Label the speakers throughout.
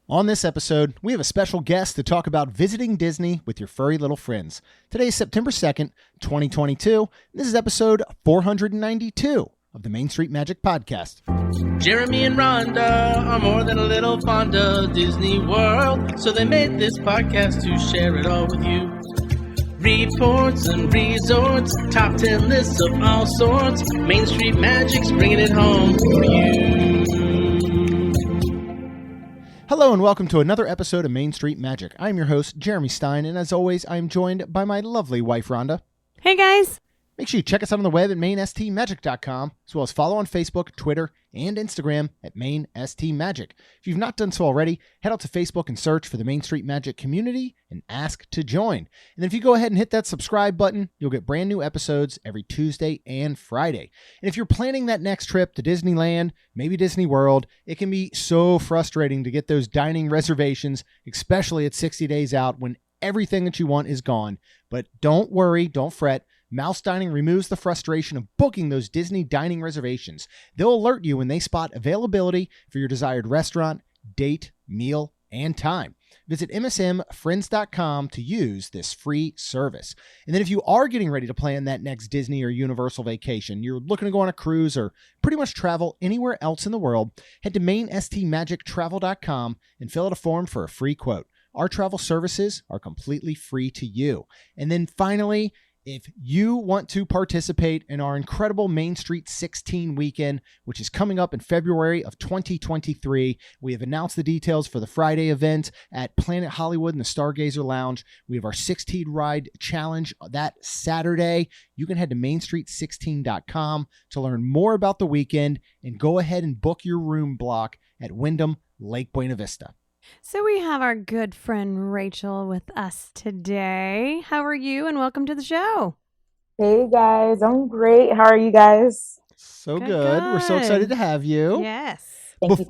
Speaker 1: On this episode, we have a special guest to talk about visiting Disney with your furry little friends. Today is September 2nd, 2022. This is episode 492 of the Main Street Magic Podcast.
Speaker 2: Jeremy and Rhonda are more than a little fond of Disney World, so they made this podcast to share it all with you. Reports and resorts, top 10 lists of all sorts, Main Street Magic's bringing it home for you.
Speaker 1: Hello and welcome to another episode of Main Street Magic. I'm your host, Jeremy Stein, and as always, I'm joined by my lovely wife, Rhonda.
Speaker 3: Hey, guys.
Speaker 1: Make sure you check us out on the web at mainstmagic.com, as well as follow on Facebook, Twitter, and Instagram at mainstmagic. If you've not done so already, head out to Facebook and search for the Main Street Magic community and ask to join. And then if you go ahead and hit that subscribe button, you'll get brand new episodes every Tuesday and Friday. And if you're planning that next trip to Disneyland, maybe Disney World, it can be so frustrating to get those dining reservations, especially at 60 days out when everything that you want is gone. But don't worry, don't fret. Mouse Dining removes the frustration of booking those Disney dining reservations. They'll alert you when they spot availability for your desired restaurant, date, meal, and time. Visit msmfriends.com to use this free service. And then if you are getting ready to plan that next Disney or Universal vacation, you're looking to go on a cruise or pretty much travel anywhere else in the world, head to mainstmagictravel.com and fill out a form for a free quote. Our travel services are completely free to you. And then finally, if you want to participate in our incredible Main Street 16 weekend, which is coming up in February of 2023, we have announced the details for the Friday event at Planet Hollywood in the Stargazer Lounge. We have our 16 ride challenge that Saturday. You can head to mainstreet16.com to learn more about the weekend and go ahead and book your room block at Wyndham Lake Buena Vista.
Speaker 3: So we have our good friend Racheal with us today. How are you? And welcome to the show.
Speaker 4: Hey guys, I'm great. How are you guys?
Speaker 1: So good. We're so excited to have you.
Speaker 3: Yes.
Speaker 4: Thank you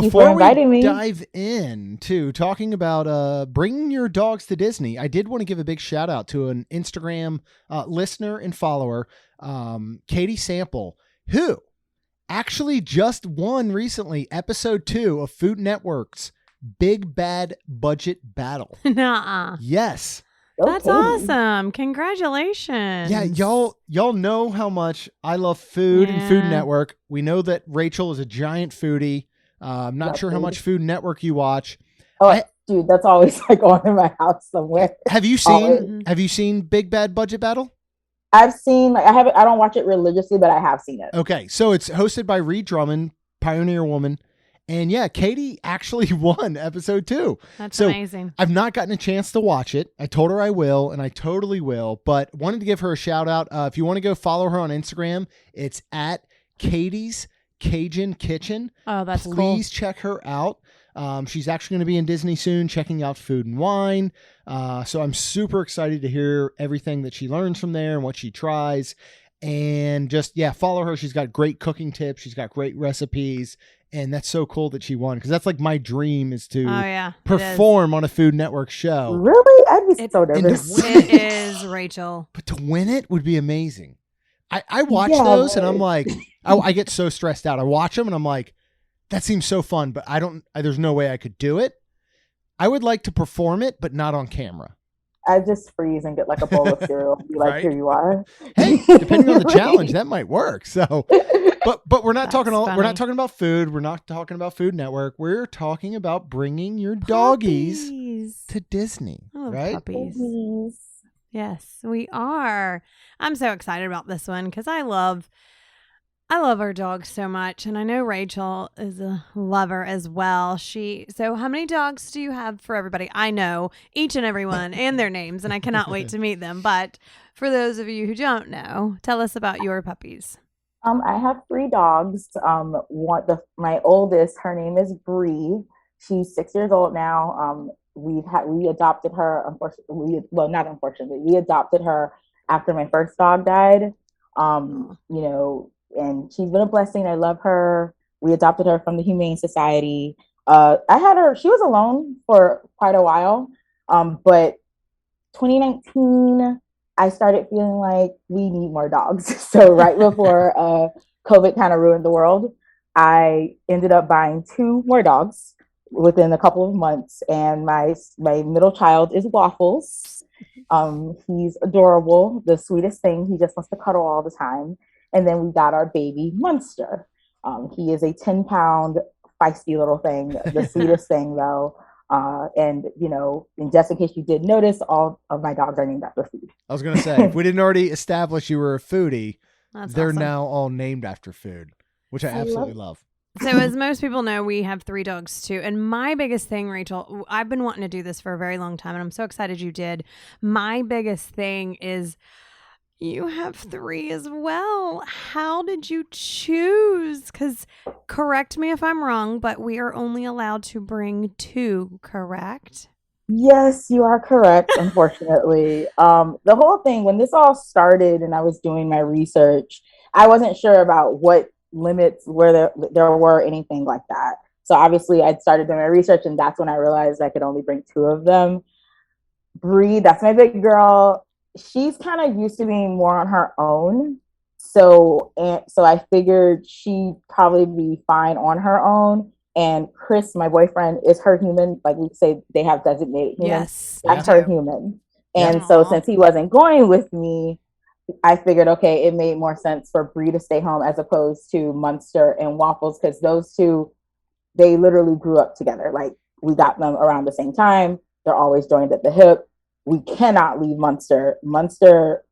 Speaker 4: for inviting me.
Speaker 1: Before we dive into talking about bringing your dogs to Disney, I did want to give a big shout out to an Instagram listener and follower, Katie Sample, who actually just won recently episode 2 of Food Network's Big Bad Budget Battle.
Speaker 3: Nuh-uh.
Speaker 1: Yes.
Speaker 3: That's awesome. Congratulations.
Speaker 1: Yeah, y'all know how much I love food and Food Network. We know that Racheal is a giant foodie. I'm not sure how much Food Network you watch.
Speaker 4: Oh, dude, that's always like on in my house somewhere.
Speaker 1: Have you seen Big Bad Budget Battle?
Speaker 4: I've seen, I don't watch it religiously, but I have seen it.
Speaker 1: Okay, so it's hosted by Reed Drummond, Pioneer Woman. And yeah, Katie actually won episode 2.
Speaker 3: That's amazing.
Speaker 1: I've not gotten a chance to watch it. I told her I will, and I totally will, but wanted to give her a shout out. If you want to go follow her on Instagram, it's at Katie's Cajun Kitchen.
Speaker 3: Oh, that's cool.
Speaker 1: Please check her out. She's actually going to be in Disney soon, checking out Food and Wine. So I'm super excited to hear everything that she learns from there and what she tries. And just, follow her. She's got great cooking tips. She's got great recipes. And that's so cool that she won, because that's like my dream is to perform on a Food Network show.
Speaker 4: Really? I'd be so nervous.
Speaker 3: It is, Racheal.
Speaker 1: But to win it would be amazing. I watch those and I'm like, I get so stressed out. I watch them and I'm like, that seems so fun, but there's no way I could do it. I would like to perform it, but not on camera.
Speaker 4: I just freeze and get like a bowl of cereal and be like, here you are.
Speaker 1: Hey, depending on the challenge, that might work. So, but we're not talking about food. We're not talking about Food Network. We're talking about bringing your doggies to Disney, right?
Speaker 3: Puppies. Yes, we are. I'm so excited about this one because I love our dogs so much, and I know Racheal is a lover as well. So how many dogs do you have for everybody? I know each and every one and their names, and I cannot wait to meet them. But for those of you who don't know, tell us about your puppies.
Speaker 4: I have 3 dogs. My oldest, her name is Bree. She's 6 years old now. We adopted her. We adopted her after my first dog died. And she's been a blessing. I love her. We adopted her from the Humane Society. I had her, she was alone for quite a while. But 2019, I started feeling like we need more dogs. So right before COVID kind of ruined the world, I ended up buying 2 more dogs. within a couple of months, and my middle child is Waffles. He's adorable, the sweetest thing. He just wants to cuddle all the time. And then we got our baby Munster. He is a 10-pound feisty little thing, the sweetest thing though. And just in case you did notice, all of my dogs are named after food.
Speaker 1: I was going to say, if we didn't already establish you were a foodie, they're
Speaker 3: awesome.
Speaker 1: now all named after food, which I absolutely love.
Speaker 3: So as most people know, we have 3 dogs too. And my biggest thing, Racheal, I've been wanting to do this for a very long time, and I'm so excited you did. My biggest thing is you have 3 as well. How did you choose? Because correct me if I'm wrong, but we are only allowed to bring 2, correct?
Speaker 4: Yes, you are correct, unfortunately. The whole thing, when this all started and I was doing my research, I wasn't sure about what limits where there were anything like that. So obviously I started doing my research, and that's when I realized I could only bring 2 of them. Bree, that's my big girl. She's kind of used to being more on her own. So I figured she'd probably be fine on her own. And Chris, my boyfriend, is her human. Like we say, they have designated humans.
Speaker 3: Yes.
Speaker 4: That's her human. And
Speaker 3: Aww.
Speaker 4: so since he wasn't going with me, I figured, okay, it made more sense for Bree to stay home as opposed to Munster and Waffles, because those 2, they literally grew up together. Like, we got them around the same time. They're always joined at the hip. We cannot leave Munster. Munster,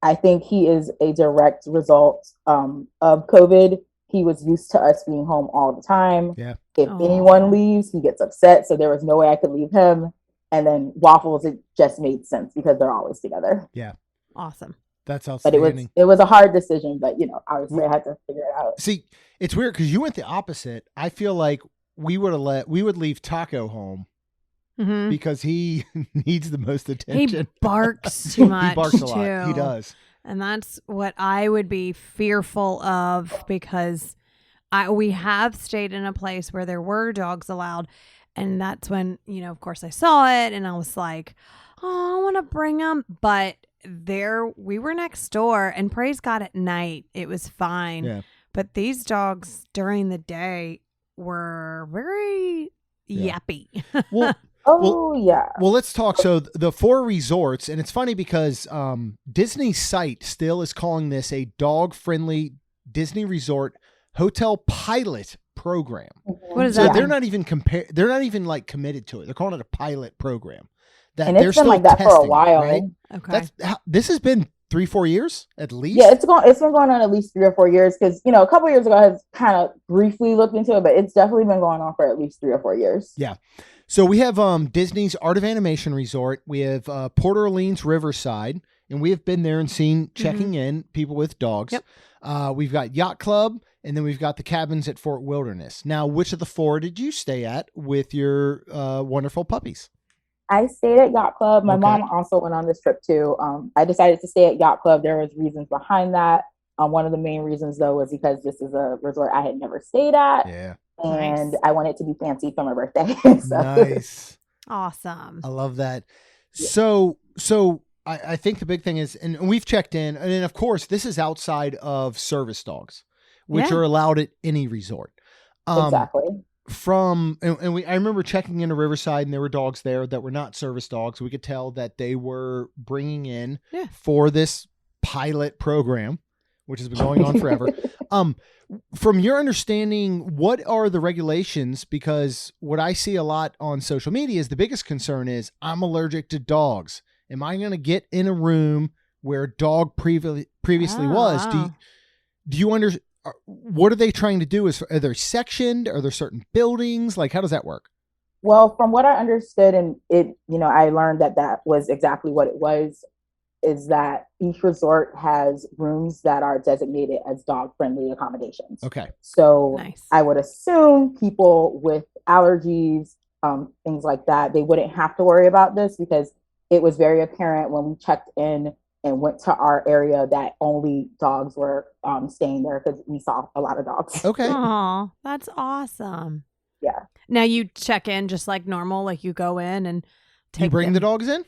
Speaker 4: I think he is a direct result of COVID. He was used to us being home all the time.
Speaker 1: Yeah.
Speaker 4: If anyone leaves, he gets upset. So there was no way I could leave him. And then Waffles, it just made sense because they're always together.
Speaker 1: Yeah.
Speaker 3: Awesome.
Speaker 1: That's outstanding.
Speaker 4: But it was a hard decision, but obviously I had to figure it out.
Speaker 1: See, it's weird because you went the opposite. I feel like we would leave Taco home because he needs the most attention.
Speaker 3: He barks too much.
Speaker 1: He barks a lot. He does.
Speaker 3: And that's what I would be fearful of, because we have stayed in a place where there were dogs allowed. And that's when, of course I saw it and I was like, oh, I want to bring them. But we were next door, and praise God, at night it was fine.
Speaker 1: Yeah.
Speaker 3: But these dogs during the day were very yappy.
Speaker 1: Well, let's talk. So the 4 resorts, and it's funny because Disney's site still is calling this a dog-friendly Disney resort hotel pilot program.
Speaker 3: What is
Speaker 1: so
Speaker 3: that?
Speaker 1: They're not even they're not even like committed to it. They're calling it a pilot program.
Speaker 4: And it's been like that for a while.
Speaker 1: Right?
Speaker 3: Okay.
Speaker 1: This has been 3-4 years at least.
Speaker 4: Yeah, it's been going on at least 3 or 4 years, because a couple of years ago I had kind of briefly looked into it, but it's definitely been going on for at least 3 or 4 years.
Speaker 1: Yeah. So we have Disney's Art of Animation Resort. We have Port Orleans Riverside, and we have been there and seen checking in people with dogs.
Speaker 3: Yep.
Speaker 1: We've got Yacht Club, and then we've got the cabins at Fort Wilderness. Now, which of the 4 did you stay at with your wonderful puppies?
Speaker 4: I stayed at Yacht Club. My mom also went on this trip too. I decided to stay at Yacht Club. There was reasons behind that. One of the main reasons though was because this is a resort I had never stayed at.
Speaker 1: Yeah.
Speaker 4: And I wanted to be fancy for my birthday.
Speaker 1: Nice.
Speaker 3: Awesome.
Speaker 1: I love that. Yeah. So I think the big thing is, and we've checked in, and then of course this is outside of service dogs, which are allowed at any resort.
Speaker 4: Exactly.
Speaker 1: I remember checking into Riverside, and there were dogs there that were not service dogs. We could tell that they were bringing in for this pilot program, which has been going on forever. From your understanding, what are the regulations? Because what I see a lot on social media is the biggest concern is I'm allergic to dogs. Am I going to get in a room where a dog previously was? Do you understand? What are they trying to do? Are they sectioned? Are there certain buildings? Like, how does that work?
Speaker 4: Well, from what I understood, and I learned that was exactly what it was, is that each resort has rooms that are designated as dog-friendly accommodations.
Speaker 1: Okay.
Speaker 4: So
Speaker 3: nice.
Speaker 4: I would assume people with allergies, things like that, they wouldn't have to worry about this, because it was very apparent when we checked in and went to our area that only dogs were staying there, because we saw a lot of dogs.
Speaker 1: Okay.
Speaker 3: Aw, that's awesome.
Speaker 4: Yeah.
Speaker 3: Now you check in just like normal, like you go in and take
Speaker 1: You bring the dogs in?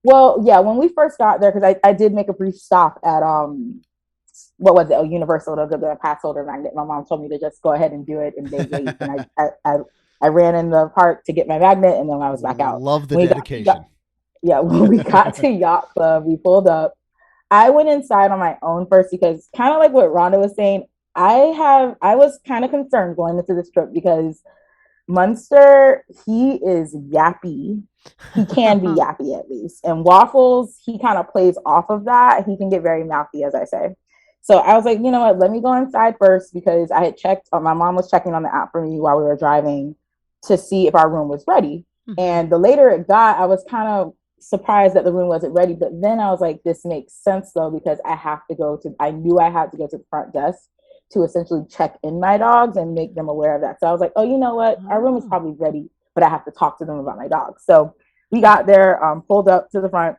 Speaker 4: Well, yeah, when we first got there, because I did make a brief stop at what was it, a Universal to get the pass holder magnet. My mom told me to just go ahead and do it, and they wait. And I I ran in the park to get my magnet, and then I was back out.
Speaker 1: Love the
Speaker 4: When we
Speaker 1: dedication.
Speaker 4: when we got to Yacht Club, we pulled up. I went inside on my own first because, kind of like what Rhonda was saying, I was kind of concerned going into this trip because Munster, he is yappy. He can be yappy at least. And Waffles, he kind of plays off of that. He can get very mouthy, as I say. So I was like, you know what, let me go inside first, because I had checked, my mom was checking on the app for me while we were driving to see if our room was ready. Mm-hmm. And the later it got, I was kind of surprised that the room wasn't ready. But then I was like, this makes sense though, because I knew I had to go to the front desk to essentially check in my dogs and make them aware of that. So I was like, oh, you know what? Our room is probably ready, but I have to talk to them about my dogs. So we got there, pulled up to the front,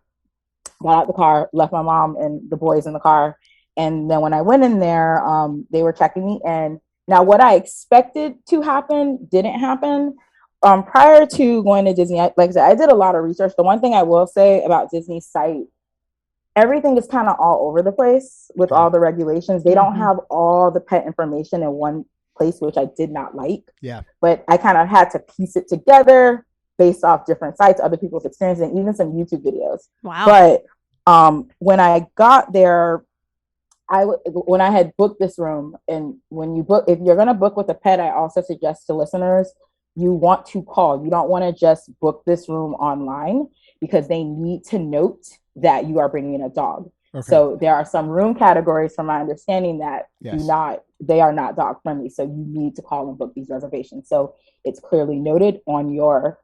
Speaker 4: got out the car, left my mom and the boys in the car. And then when I went in there, they were checking me in. Now, what I expected to happen didn't happen. Prior to going to Disney, like I said, I did a lot of research. The one thing I will say about Disney's site, everything is kind of all over the place with all the regulations. They don't have all the pet information in one place, which I did not like.
Speaker 1: Yeah.
Speaker 4: But I kind of had to piece it together based off different sites, other people's experiences, and even some YouTube videos.
Speaker 3: Wow.
Speaker 4: But when I got there, when I had booked this room, and if you're going to book with a pet, I also suggest to listeners, you want to call. You don't want to just book this room online, because they need to note that you are bringing in a dog. Okay. So there are some room categories, from my understanding, that they are not dog friendly. So you need to call and book these reservations. So it's clearly noted on your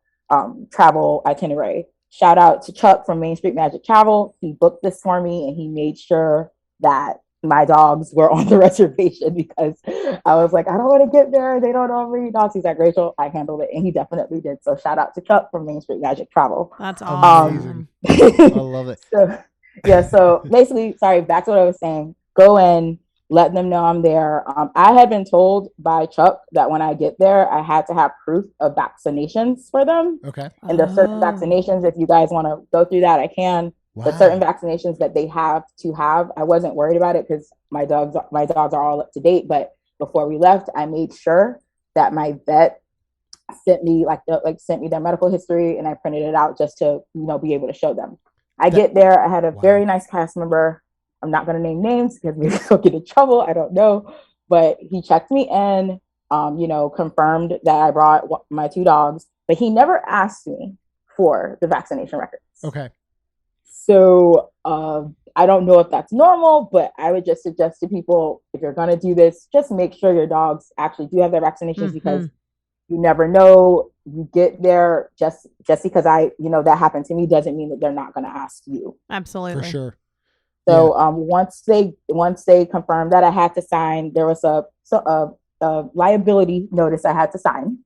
Speaker 4: travel itinerary. Shout out to Chuck from Main Street Magic Travel. He booked this for me, and he made sure that my dogs were on the reservation, because I was like, I don't want to get there. They don't know many dogs. He's like, Racheal, I handled it. And he definitely did. So shout out to Chuck from Main Street Magic Travel.
Speaker 3: That's awesome.
Speaker 1: I love it.
Speaker 4: So basically, sorry, back to what I was saying. Go in, let them know I'm there. I had been told by Chuck that when I get there, I had to have proof of vaccinations for them.
Speaker 1: Okay.
Speaker 4: And there's certain vaccinations. If you guys want to go through that, I can. Wow. But certain vaccinations that they have to have, I wasn't worried about it because my dogs are all up to date. But before we left, I made sure that my vet sent me their medical history, and I printed it out just to be able to show them. I get there, I had a very nice cast member. I'm not going to name names because maybe he'll get in trouble. I don't know, but he checked me in, confirmed that I brought my 2 dogs, but he never asked me for the vaccination records.
Speaker 1: Okay.
Speaker 4: So I don't know if that's normal, but I would just suggest to people, if you're going to do this, just make sure your dogs actually do have their vaccinations, because you never know. You get there, just because that happened to me doesn't mean that they're not going to ask you.
Speaker 3: Absolutely.
Speaker 1: For sure.
Speaker 4: So once they confirmed that, I had to sign. There was a liability notice I had to sign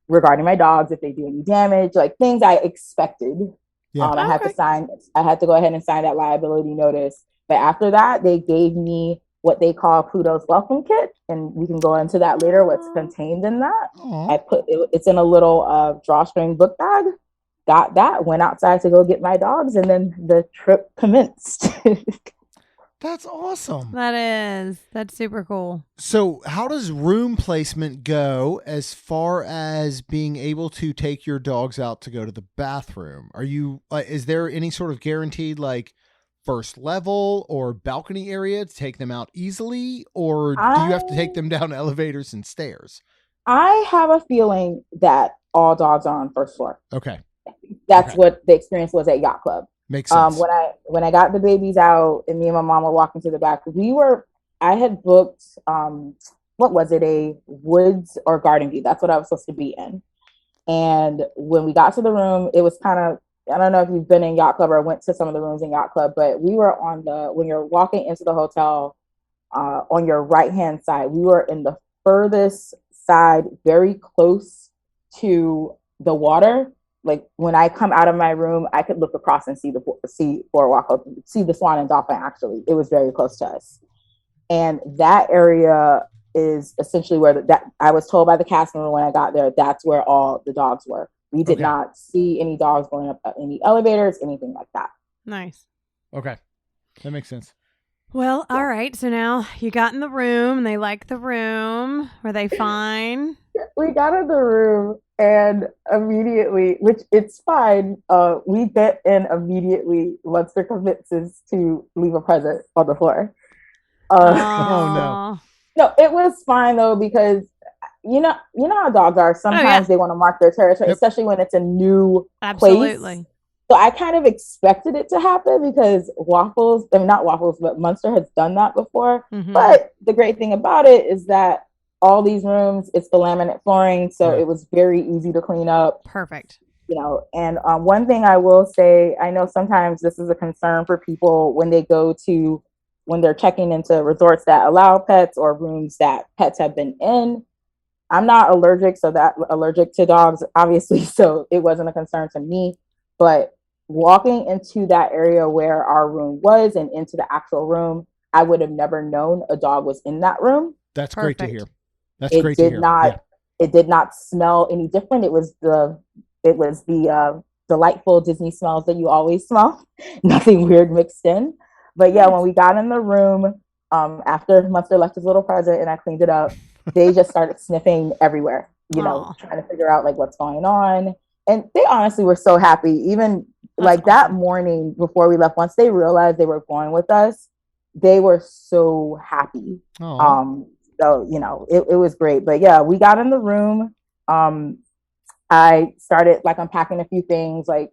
Speaker 4: regarding my dogs if they do any damage, like things I expected. Yeah. I had to go ahead and sign that liability notice. But after that, they gave me what they call Pluto's welcome kit, and we can go into that later. What's contained in that? It's in a little drawstring book bag. Got that. Went outside to go get my dogs, and then the trip commenced.
Speaker 1: That's awesome.
Speaker 3: That's super cool.
Speaker 1: So how does room placement go as far as being able to take your dogs out to go to the bathroom? Are you, is there any sort of guaranteed first level or balcony area to take them out easily? Or do you have to take them down elevators and stairs? I have a feeling that all dogs are on first floor. Okay. That's what the experience was at Yacht Club. Makes sense. When I got the babies out and me and my mom were walking to the back, I had booked, what was it? A Woods or Garden View. That's what I was supposed to be in. And when we got to the room, it was kind of, I don't know if you've been in Yacht Club or went to some of the rooms in Yacht Club, but we were when you're walking into the hotel, on your right-hand side, we were in the furthest side, very close to the water. Like when I come out of my room, I could look across and see boardwalk, see the swan and dolphin. Actually, it was very close to us, and that area is essentially where that I was told by the cast member when I got there. That's where all the dogs were. We did not see any dogs going up any elevators, anything like that.
Speaker 3: Nice.
Speaker 1: Okay, that makes sense.
Speaker 3: Well, all right. So now you got in the room, and they like the room. Were they fine?
Speaker 4: we got in the room and immediately, which it's fine, we get in immediately once there convinces to leave a present on the floor.
Speaker 1: Oh, no.
Speaker 3: Aw.
Speaker 4: No, it was fine though because you know how dogs are. Sometimes they want to mark their territory,
Speaker 1: Yep.
Speaker 4: especially when it's a new place.
Speaker 3: Absolutely.
Speaker 4: So I kind of expected it to happen because Waffles, I mean not Waffles, but Munster has done that before.
Speaker 3: Mhm.
Speaker 4: But the great thing about it is that all these rooms, it's the laminate flooring, so
Speaker 1: Yeah.
Speaker 4: it was very easy to clean up.
Speaker 3: Perfect.
Speaker 4: You know, and one thing I will say, I know sometimes this is a concern for people when they go to when they're checking into resorts that allow pets or rooms that pets have been in. I'm not allergic, so that allergic to dogs, obviously, so it wasn't a concern to me. But walking into that area where our room was and into the actual room, I would have never known a dog was in that room.
Speaker 1: That's great to
Speaker 3: Perfect.
Speaker 1: hear. That's
Speaker 4: It
Speaker 1: great to
Speaker 4: did
Speaker 1: hear.
Speaker 4: not.
Speaker 1: Yeah.
Speaker 4: It did not smell any different. It was the delightful Disney smells that you always smell. Nothing weird mixed in. But yeah, when we got in the room, after Munster left his little present and I cleaned it up, they just started sniffing everywhere,
Speaker 3: Aw.
Speaker 4: trying to figure out like what's going on. And they honestly were so happy. Even
Speaker 3: That's
Speaker 4: like that
Speaker 3: awesome.
Speaker 4: morning before we left, once they realized they were going with us, they were so happy.
Speaker 1: Aw.
Speaker 4: So it was great. But yeah, we got in the room. I started like unpacking a few things, like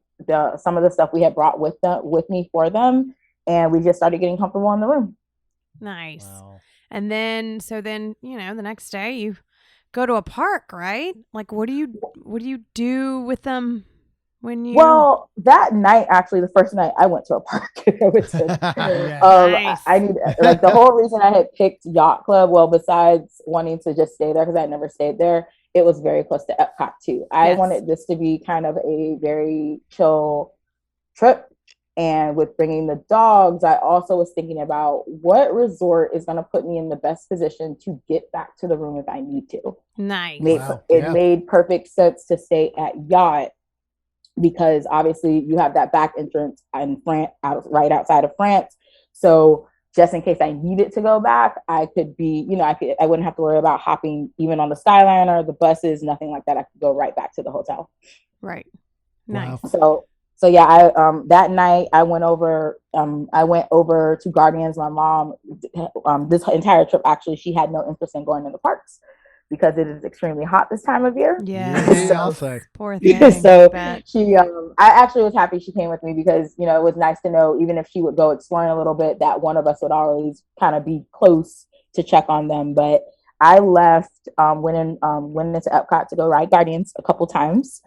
Speaker 4: some of the stuff we had brought with me for them, and we just started getting comfortable in the room.
Speaker 3: Nice.
Speaker 1: Wow.
Speaker 3: And then, the next day you go to a park, right? Like, what do you do with them when you?
Speaker 4: Well, that night, actually, the first night I went to a park. I went to,
Speaker 3: Nice.
Speaker 4: I need like the whole reason I had picked Yacht Club. Well, besides wanting to just stay there because I never stayed there, it was very close to Epcot too. I
Speaker 3: Yes.
Speaker 4: wanted this to be kind of a very chill trip. And with bringing the dogs, I also was thinking about what resort is going to put me in the best position to get back to the room if I need to.
Speaker 3: Nice.
Speaker 1: Wow.
Speaker 4: It
Speaker 1: Yeah.
Speaker 4: made perfect sense to stay at Yacht because obviously you have that back entrance in France, right outside of France. So just in case I needed to go back, I could be, I wouldn't have to worry about hopping even on the Skyliner, the buses, nothing like that. I could go right back to the hotel.
Speaker 3: Right.
Speaker 1: Wow.
Speaker 3: Nice.
Speaker 4: So yeah, I that night I went over to Guardians. My mom, this entire trip actually, she had no interest in going to the parks because it is extremely hot this time of year.
Speaker 3: Yeah.
Speaker 1: I'll say.
Speaker 3: Poor thing.
Speaker 4: So
Speaker 3: Bet.
Speaker 4: she, I actually was happy she came with me because it was nice to know even if she would go exploring a little bit, that one of us would always kind of be close to check on them. But I left, went into Epcot to go ride Guardians a couple times,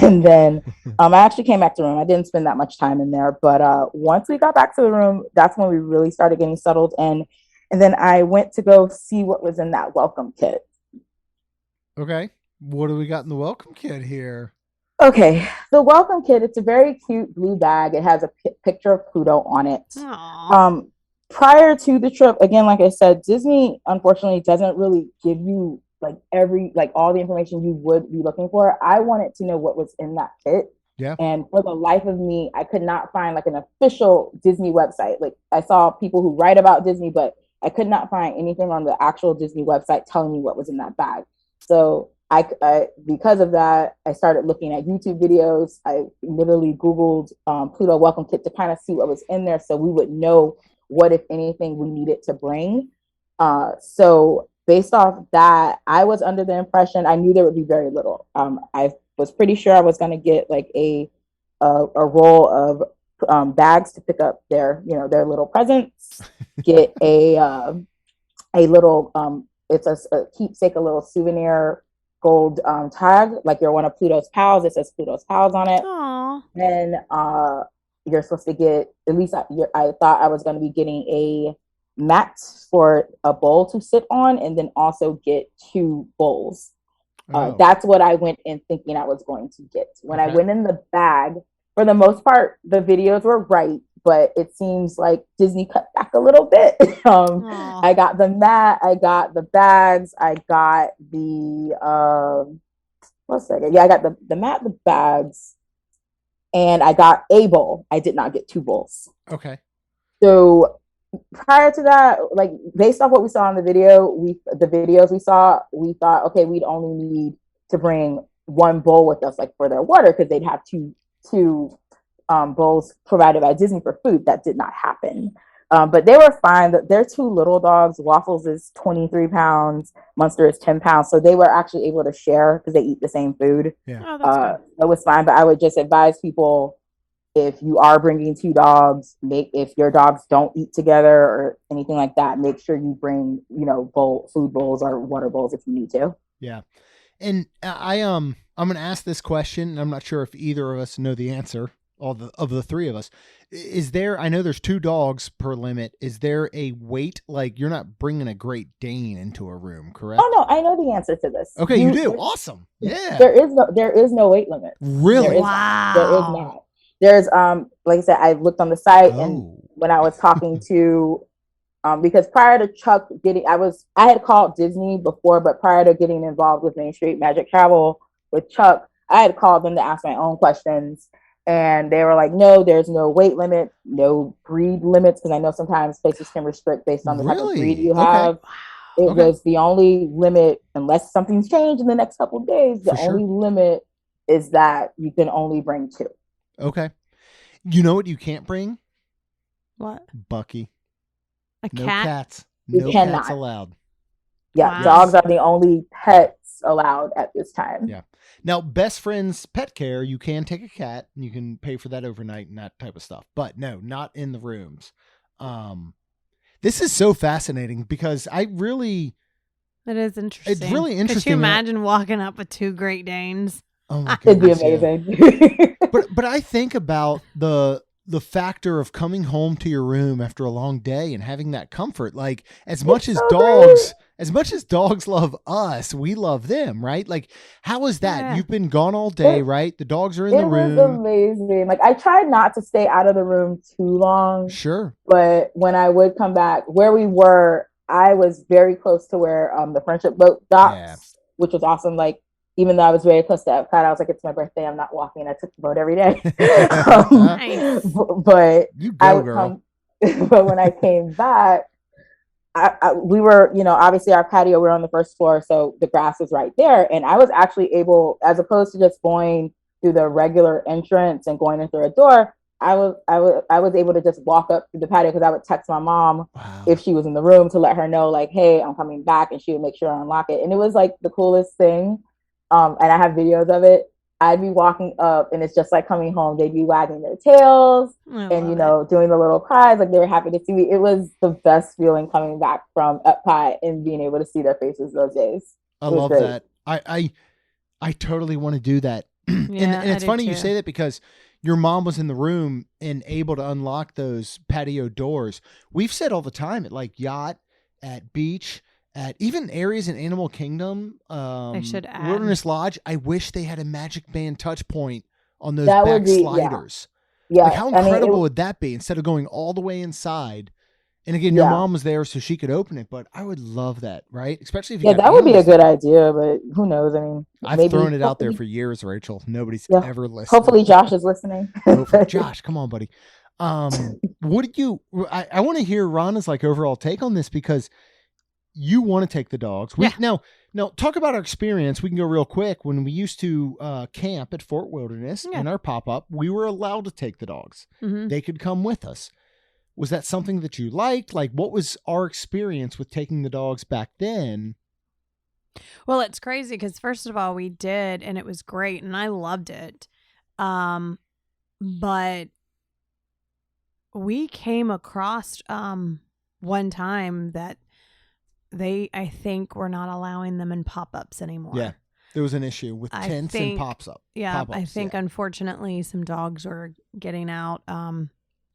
Speaker 4: and then I actually came back to the room. I didn't spend that much time in there, but once we got back to the room, that's when we really started getting settled in. And then I went to go see what was in that welcome kit.
Speaker 1: Okay. What do we got in the welcome kit here?
Speaker 4: Okay, the welcome kit, it's a very cute blue bag. It has a picture of Pluto on it.
Speaker 3: Aw.
Speaker 4: Prior to the trip, again, like I said, Disney unfortunately doesn't really give you all the information you would be looking for. I wanted to know what was in that kit.
Speaker 1: Yeah.
Speaker 4: And for the life of me, I could not find like an official Disney website. Like I saw people who write about Disney, but I could not find anything on the actual Disney website telling me what was in that bag. So I because of that, I started looking at YouTube videos. I literally Googled Pluto welcome kit to kind of see what was in there so we would know what, if anything, we needed to bring. So based off that, I was under the impression, I knew there would be very little. I was pretty sure I was going to get like a roll of bags to pick up their little presents, get a little, it's a keepsake, a little souvenir gold tag, like you're one of Pluto's pals. It says Pluto's pals on it.
Speaker 3: Aw.
Speaker 4: And you're supposed to get, at least I thought I was going to be getting a mat for a bowl to sit on, and then also get 2 bowls. That's what I went in thinking I was going to get. When I went in the bag, for the most part, the videos were right, but it seems like Disney cut back a little bit. I got the mat, I got the bags, I got the I got the mat, the bags, and I got a bowl. I did not get 2 bowls.
Speaker 1: Okay.
Speaker 4: So prior to that, like based off what we saw in the videos we saw, we thought, okay, we'd only need to bring one bowl with us, like for their water, because they'd have two bowls provided by Disney for food. That did not happen. But they were fine. They're two little dogs. Waffles is 23 pounds. Munster is 10 pounds. So they were actually able to share because they eat the same food.
Speaker 1: Yeah.
Speaker 3: Oh, that's good.
Speaker 4: That was fine. But I would just advise people, if you are bringing two dogs, if your dogs don't eat together or anything like that, make sure you bring, food bowls or water bowls if you need to.
Speaker 1: Yeah. And I'm going to ask this question, and I'm not sure if either of us know the answer, of the three of us. Is there, I know there's 2 dogs per limit. Is there a weight, like you're not bringing a Great Dane into a room, correct?
Speaker 4: Oh no, I know the answer to this.
Speaker 1: Okay, you do. Awesome. Yeah.
Speaker 4: There is no weight limit.
Speaker 1: Really?
Speaker 3: Wow.
Speaker 4: There is not. There's like I said, I looked on the site, and when I was talking to because prior to Chuck I had called Disney before, but prior to getting involved with Main Street Magic Travel with Chuck, I had called them to ask my own questions, and they were like, no, there's no weight limit, no breed limits, because I know sometimes places can restrict based on the type of breed you have. It was the only limit, unless something's changed in the next couple of days, the only limit is that you can only bring 2.
Speaker 1: Okay. You know what you can't bring?
Speaker 3: What?
Speaker 1: Bucky.
Speaker 3: No
Speaker 1: cat? Cats.
Speaker 4: You cannot.
Speaker 1: Cats allowed.
Speaker 4: Yeah, dogs are the only pets allowed at this time.
Speaker 1: Yeah. Now, Best Friends Pet Care, you can take a cat and you can pay for that overnight and that type of stuff. But no, not in the rooms. This is so fascinating because
Speaker 3: it is interesting.
Speaker 1: It's really interesting.
Speaker 3: Could you imagine walking up with 2 Great Danes?
Speaker 1: Oh my goodness,
Speaker 4: it'd be amazing.
Speaker 1: Yeah. But I think about the factor of coming home to your room after a long day and having that comfort. Like as much as dogs love us, we love them, right? Like how is that?
Speaker 3: Yeah.
Speaker 1: You've been gone all day, right? The dogs are in the room.
Speaker 4: It was amazing. Like I tried not to stay out of the room too long.
Speaker 1: Sure.
Speaker 4: But when I would come back, where we were, I was very close to where the Friendship Boat docks, which was awesome. Like even though I was very close to Epcot, I was like, it's my birthday, I'm not walking. I took the boat every day.
Speaker 3: Nice.
Speaker 4: But
Speaker 1: you go, girl.
Speaker 4: But when I came back, we were, obviously our patio, we're on the first floor, so the grass was right there. And I was actually able, as opposed to just going through the regular entrance and going in through a door, I was able to just walk up to the patio, because I would text my mom if she was in the room to let her know, like, hey, I'm coming back, and she would make sure I unlock it. And it was like the coolest thing. And I have videos of it. I'd be walking up and it's just like coming home. They'd be wagging their tails and, doing the little cries. Like they were happy to see me. It was the best feeling coming back from Epcot and being able to see their faces those days.
Speaker 1: I love that. I totally want to do that.
Speaker 3: Yeah,
Speaker 1: and it's funny you say that, because your mom was in the room and able to unlock those patio doors. We've said all the time at like Yacht, at Beach, at even areas in Animal Kingdom,
Speaker 3: they should add.
Speaker 1: Wilderness Lodge, I wish they had a Magic Band touch point on those back sliders.
Speaker 4: Yeah.
Speaker 1: Like how incredible would that be, instead of going all the way inside? And again, your mom was there so she could open it, but I would love that, right? Especially if you
Speaker 4: that would be a good idea, but who knows? I mean,
Speaker 1: I've thrown it out there for years, Racheal. Nobody's ever listened.
Speaker 4: Hopefully Josh is listening.
Speaker 1: Josh, come on, buddy. What did you, I want to hear Rhonda's like overall take on this, because you want to take the dogs. Now talk about our experience. We can go real quick. When we used to camp at Fort Wilderness in our pop-up, we were allowed to take the dogs. Mm-hmm. They could come with us. Was that something that you liked? Like, what was our experience with taking the dogs back then?
Speaker 3: Well, it's crazy because first of all, we did, and it was great, and I loved it. But we came across one time that I think we're not allowing them in pop-ups anymore.
Speaker 1: Yeah, there was an issue with tents and pop-ups.
Speaker 3: Yeah, I think unfortunately some dogs were getting out.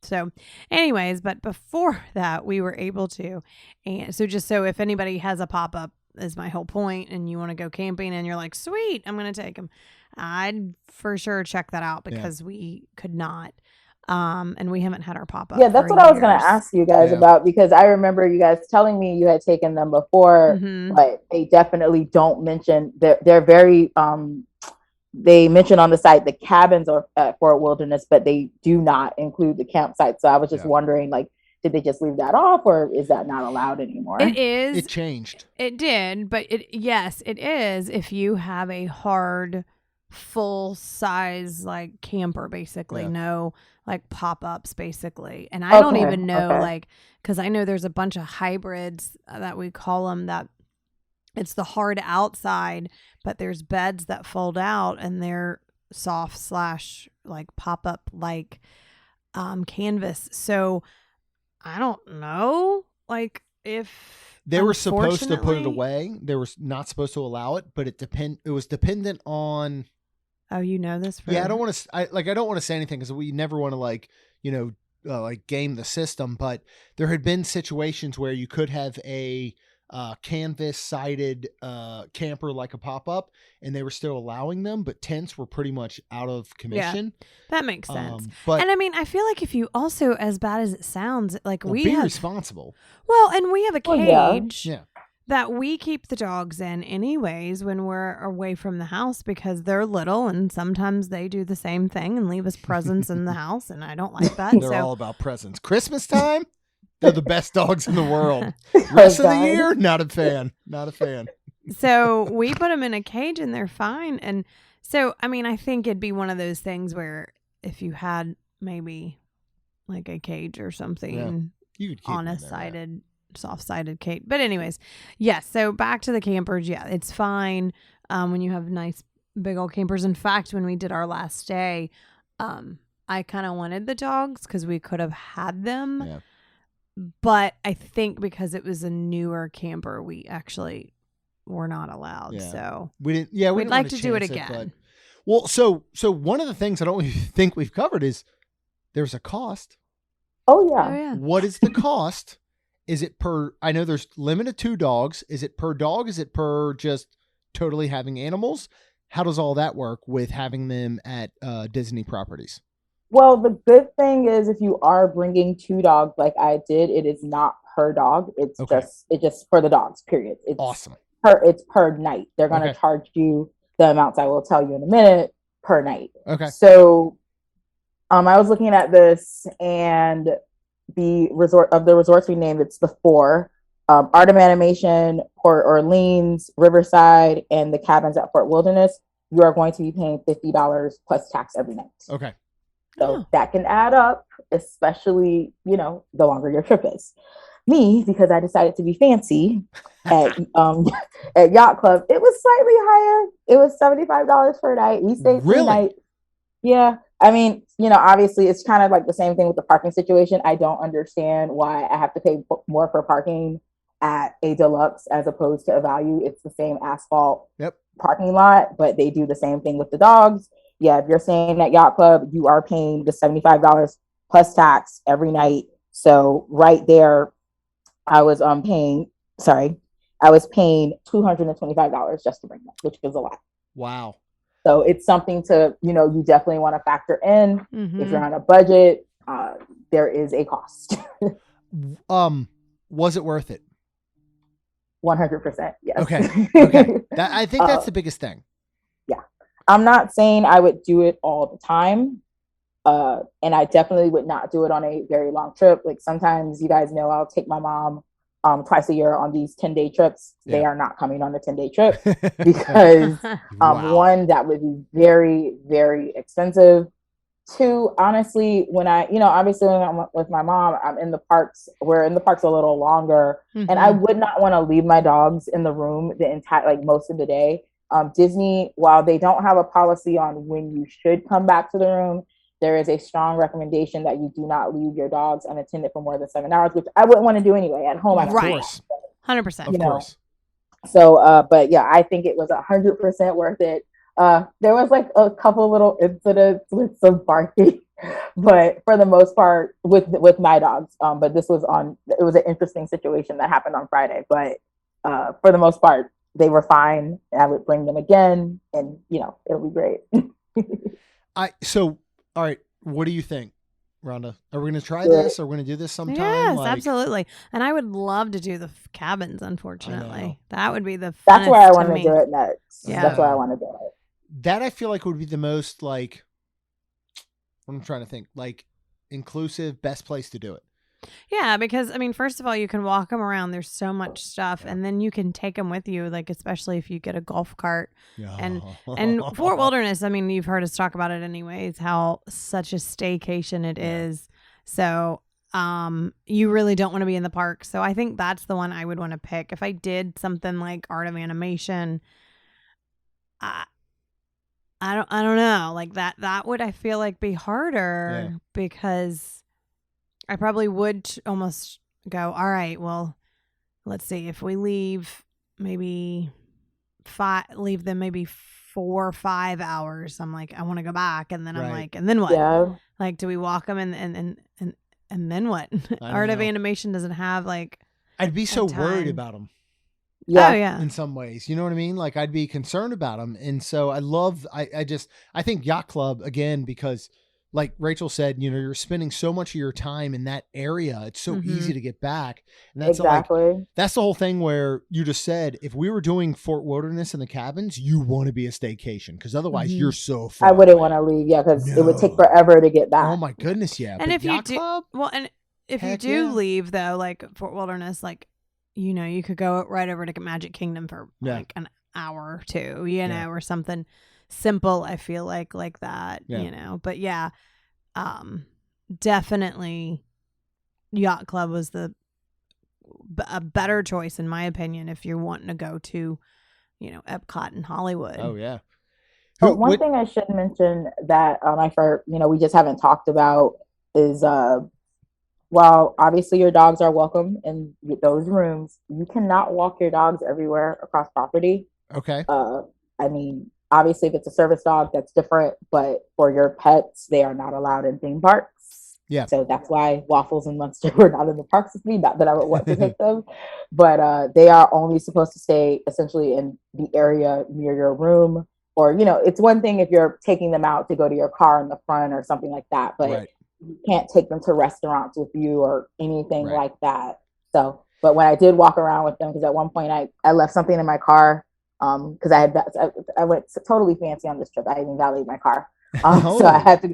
Speaker 3: So anyways, but before that we were able to. And so if anybody has a pop-up, is my whole point, and you want to go camping and you're like, sweet, I'm going to take them, I'd for sure check that out, because we could not. And we haven't had our pop-up.
Speaker 4: Yeah, that's what I was going to ask you guys about, because I remember you guys telling me you had taken them before, but they definitely don't mention, they're very, they mention on the site the cabins are at Fort Wilderness, but they do not include the campsite. So I was just wondering, like, did they just leave that off, or is that not allowed anymore?
Speaker 3: It is.
Speaker 1: It changed.
Speaker 3: It did, but yes, it is if you have a hard, full size like camper, basically.
Speaker 1: Yeah.
Speaker 3: No like pop-ups, basically. And I don't even know
Speaker 4: okay.
Speaker 3: because I know there's a bunch of hybrids that we call them, that it's the hard outside, but there's beds that fold out and they're soft / like pop-up like canvas. So I don't know like if
Speaker 1: They were supposed to put it
Speaker 3: unfortunately-
Speaker 1: away. They were not supposed to allow it, but it was dependent on.
Speaker 3: Oh, you know this?
Speaker 1: Yeah, I don't want to. I don't want to say anything because we never want to like game the system. But there had been situations where you could have a canvas sided camper like a pop up, and they were still allowing them, but tents were pretty much out of commission.
Speaker 3: That makes sense.
Speaker 1: But
Speaker 3: And I mean, I feel like if you also, as bad as it sounds, like we
Speaker 1: be
Speaker 3: have
Speaker 1: responsible.
Speaker 3: well, and we have a cage
Speaker 1: Yeah.
Speaker 3: that we keep the dogs in anyways when we're away from the house because they're little and sometimes they do the same thing and leave us presents in the house, and I don't like that.
Speaker 1: They're all about presents. Christmas time, they're the best dogs in the world. Rest of the year, not a fan. Not a fan.
Speaker 3: So we put them in a cage and they're fine. And so, I mean, I think it'd be one of those things where if you had maybe like a cage or something
Speaker 1: You could keep
Speaker 3: on
Speaker 1: them
Speaker 3: a
Speaker 1: there,
Speaker 3: sided, soft-sided cage. But anyways, yes. So back to the campers. Yeah, it's fine when you have nice big old campers. In fact, when we did our last day, I kind of wanted the dogs because we could have had them.
Speaker 1: Yeah.
Speaker 3: But I think because it was a newer camper, we actually were not allowed.
Speaker 1: Yeah.
Speaker 3: So
Speaker 1: We didn't. Yeah,
Speaker 3: we'd
Speaker 1: didn't
Speaker 3: like
Speaker 1: want
Speaker 3: to do it
Speaker 1: chance
Speaker 3: again.
Speaker 1: but- well, so one of the things I don't think we've covered is there's a cost.
Speaker 4: Oh yeah.
Speaker 3: Oh yeah.
Speaker 1: What is the cost? Is it per? I know there's limited 2 dogs. Is it per dog? Is it per just totally having animals? How does all that work with having them at Disney properties?
Speaker 4: Well, the good thing is if you are bringing 2 dogs like I did, it is not per dog. It's
Speaker 1: Okay.
Speaker 4: just for the dogs, period. It's
Speaker 1: Awesome.
Speaker 4: it's per night. They're going to
Speaker 1: Okay.
Speaker 4: charge you the amounts I will tell you in a minute per night.
Speaker 1: Okay.
Speaker 4: So I was looking at this, and the resorts we named, it's the 4. Art of Animation, Port Orleans, Riverside, and the cabins at Fort Wilderness. You are going to be paying $50 plus tax every night.
Speaker 1: Okay.
Speaker 4: So that can add up, especially, the longer your trip is. Me, because I decided to be fancy at Yacht Club, it was slightly higher. It was $75 per night. We stayed 3 nights. Yeah. I mean, obviously it's kind of like the same thing with the parking situation. I don't understand why I have to pay more for parking at a deluxe as opposed to a value. It's the same asphalt parking lot, but they do the same thing with the dogs. Yeah, if you're staying at Yacht Club, you are paying the $75 plus tax every night. So right there, I was paying $225 just to bring them, which was a lot.
Speaker 1: Wow.
Speaker 4: So it's something to, you definitely want to factor in.
Speaker 3: Mm-hmm.
Speaker 4: If you're on a budget, there is a cost.
Speaker 1: Was it worth it?
Speaker 4: 100%. Yes.
Speaker 1: Okay. I think that's the biggest thing.
Speaker 4: Yeah. I'm not saying I would do it all the time. And I definitely would not do it on a very long trip. Like sometimes you guys know I'll take my mom twice a year on these 10-day trips.
Speaker 1: Yeah.
Speaker 4: They are not coming on a 10-day trip because
Speaker 1: Wow.
Speaker 4: 1, that would be very, very expensive. 2, honestly, when obviously when I'm with my mom, we're in the parks a little longer, and I would not want to leave my dogs in the room the entire, most of the day. Disney, while they don't have a policy on when you should come back to the room, there is a strong recommendation that you do not leave your dogs unattended for more than 7 hours, which I wouldn't want to do anyway at home.
Speaker 1: Of course.
Speaker 3: 100%.
Speaker 1: Of course.
Speaker 4: So, but yeah, I think it was 100% worth it. There was a couple little incidents with some barking, but for the most part with my dogs. But it was an interesting situation that happened on Friday, but for the most part, they were fine. I would bring them again, and it'll be great.
Speaker 1: All right. What do you think, Rhonda? Are we going to try this? Are we going to do this sometime?
Speaker 3: Yes, absolutely. And I would love to do the cabins, unfortunately. That would be the funnest.
Speaker 4: That's where I want to do it next.
Speaker 3: Yeah.
Speaker 4: That's where I want to do it.
Speaker 1: That I feel like would be the most I'm trying to think, inclusive, best place to do it.
Speaker 3: Yeah, because I mean, first of all, you can walk them around. There's so much stuff, and then you can take them with you. Like especially if you get a golf cart, and Fort Wilderness. I mean, you've heard us talk about it anyways. How such a staycation it is. So, you really don't want to be in the park. So I think that's the one I would want to pick. If I did something like Art of Animation, I don't know, like that would I feel like be harder because I probably would almost go, all right, well, let's see, if we leave maybe leave them maybe 4 or 5 hours, I'm like, I want to go back. And then I'm like, and then what?
Speaker 4: Yeah.
Speaker 3: Like, do we walk them and then what? Art of Animation doesn't have like,
Speaker 1: I'd be so worried about them.
Speaker 4: Yeah.
Speaker 3: Oh, yeah.
Speaker 1: In some ways, you know what I mean? Like I'd be concerned about them. And so I think Yacht Club again, because like Racheal said, you know, you're spending so much of your time in that area. It's so easy to get back. And that's
Speaker 4: exactly.
Speaker 1: That's the whole thing where you just said, if we were doing Fort Wilderness in the cabins, you want to be a staycation. Cause otherwise you're so far
Speaker 4: I wouldn't want to leave. Yeah. Cause it would take forever to get back.
Speaker 1: Oh my goodness. Yeah.
Speaker 3: And
Speaker 1: but
Speaker 3: if
Speaker 1: Yacht
Speaker 3: you do,
Speaker 1: Club,
Speaker 3: well, and if you do leave though, like Fort Wilderness, like, you know, you could go right over to Magic Kingdom for like an hour or two, you know, or something simple. I feel like that, you know, but definitely Yacht Club was a better choice in my opinion if you're wanting to go to, you know, Epcot and Hollywood.
Speaker 1: Oh yeah.
Speaker 4: But one thing I should mention that we just haven't talked about is while obviously your dogs are welcome in those rooms, you cannot walk your dogs everywhere across property.
Speaker 1: Okay.
Speaker 4: I mean, obviously if it's a service dog, that's different, but for your pets, they are not allowed in theme parks.
Speaker 1: Yeah.
Speaker 4: So that's why Waffles and Munster were not in the parks with me. Not that I would want to take them, but they are only supposed to stay essentially in the area near your room. Or, you know, it's one thing if you're taking them out to go to your car in the front or something like that, but you can't take them to restaurants with you or anything like that. So, but when I did walk around with them, because at one point I left something in my car, because I went totally fancy on this trip. I even valeted my car, so I had to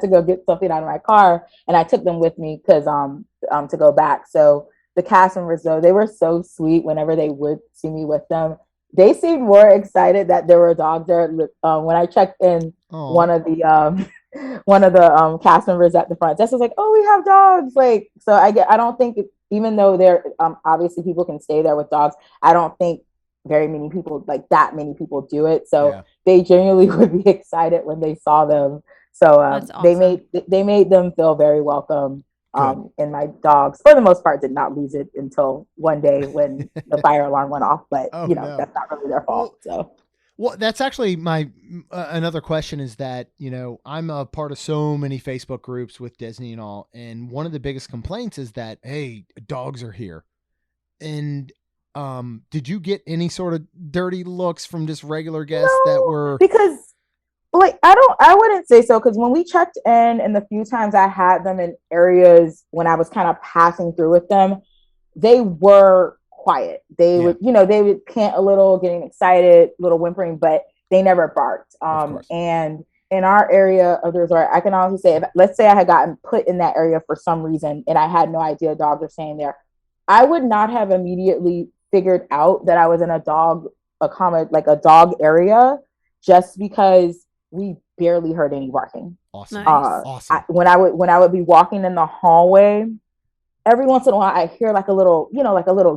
Speaker 4: go get something out of my car, and I took them with me because to go back. So the cast members though, they were so sweet. Whenever they would see me with them, they seemed more excited that there were dogs there. When I checked in, one of the cast members at the front desk was like, "Oh, we have dogs!" Like, so I don't think even though there obviously people can stay there with dogs, I don't think that many people do it. So they genuinely would be excited when they saw them. So awesome. they made them feel very welcome. And my dogs, for the most part, did not lose it until one day when the fire alarm went off. But that's not really their fault.
Speaker 1: Well, that's actually my another question is that, you know, I'm a part of so many Facebook groups with Disney and all. And one of the biggest complaints is that, hey, dogs are here. And did you get any sort of dirty looks from just regular guests that were?
Speaker 4: Because I wouldn't say so. Because when we checked in and the few times I had them in areas when I was kind of passing through with them, they were quiet. They would pant a little, getting excited, little whimpering, but they never barked. And in our area of the resort, I can honestly say, let's say I had gotten put in that area for some reason and I had no idea dogs were staying there, I would not have immediately figured out that I was in a dog area just because we barely heard any barking.
Speaker 1: Awesome.
Speaker 4: Awesome. When I would be walking in the hallway, every once in a while I hear like a little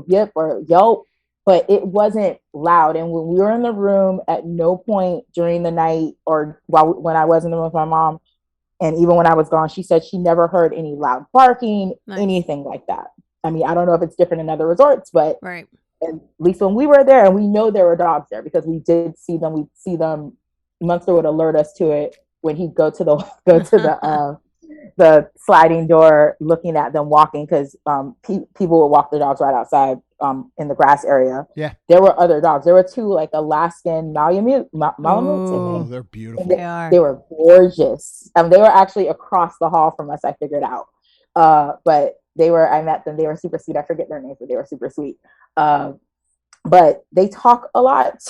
Speaker 4: yip or yelp, but it wasn't loud. And when we were in the room, at no point during the night or when I was in the room with my mom, and even when I was gone, she said she never heard any loud barking, anything like that. I mean, I don't know if it's different in other resorts, but at least when we were there, and we know there were dogs there because we did see them. We'd see them. Munster would alert us to it when he'd go to the sliding door, looking at them walking, because people would walk their dogs right outside in the grass area.
Speaker 1: Yeah,
Speaker 4: there were other dogs. There were two like Alaskan Malamutes.
Speaker 1: Oh, they're beautiful.
Speaker 4: They were gorgeous. They were actually across the hall from us. I figured out, but I met them. They were super sweet. I forget their names, but they were super sweet. But they talk a lot,